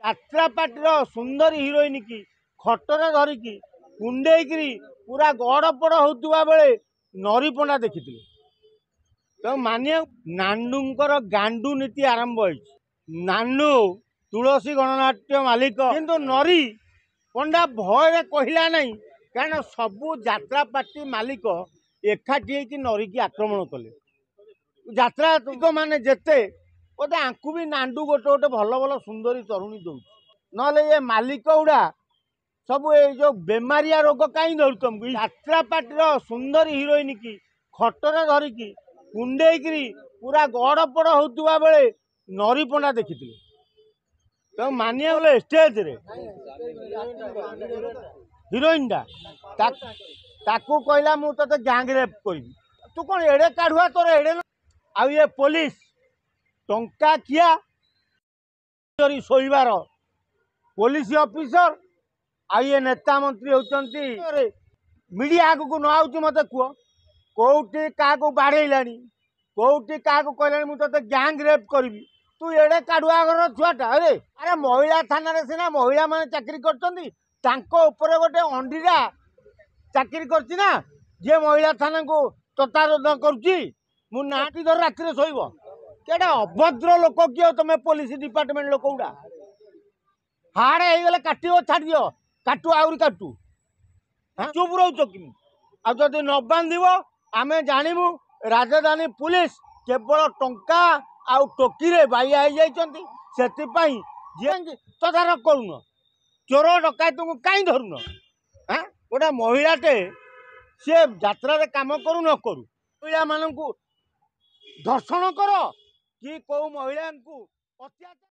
यात्रा पार्टीर सुंदर हिरोइन की खटरे धरिकी कुंडेकरी पूरा गड़पड़ होता बेले नरीपणा देखी तो मानिया नांडूंकर गांडू नीति आरंभ हो नांडू तुलसी गणनाट्य मालिक किंतु नरी पंडा भय कहला नहीं कारण सबू यात्रा पार्टी मालिक एकाठी नरी की आक्रमण कले यात्रा माने जेते बोधे आंकु भी नांडू गोटे गोटे भल भल सुंदरी तरुणी दौ ना ये मालिक गुड़ा सब ये जो बेमारिया रोग कहीं धर तुमको यात्रा पार्टीर सुंदर हिरोइन की खटरे धरिकी कुंडेकरी पूरा गड़पड़ होता बेले नरीपणा देखी तो मानिया गले स्टेज रे हिरोइन ताकू कहला मु ते गैंग रेप करी तू कौन एड़े काढ़ुआ तोर एड़े आ ये पुलिस टंका किया शोबार पुलिस ऑफिसर आ ये नेता मंत्री होती मीडिया आगू न आउची मत कह कौटी क्या बाड़ेला कौटी क्या कहला मुझे गैंग रेप करी तू एड़े काढ़ुआ घर छुआटा अरे अरे महिला थाना सीना महिला मैंने चाकरी कर गोटे अंडीरा चाकरी करना जी महिला थाना को तत्वारोध करुँची नाटी धर राति शोब केटा अभद्र लोक किए तुम पुलिस डिपार्टमेंट लोक गुड़ा हाड़े हो काट छाड़ दियो काटू आहरी काटू चुप रोच कि आदि न बांध आम जानमु राजधानी पुलिस केवल टंका आउ टोकी बाइया से तदारख करुन चोर डकायत को कहीं धरुन गोटे महिलाटे सी यात्रा काम करू न करू महिला मानू धर्षण कर कि कौ महिला अत्याचार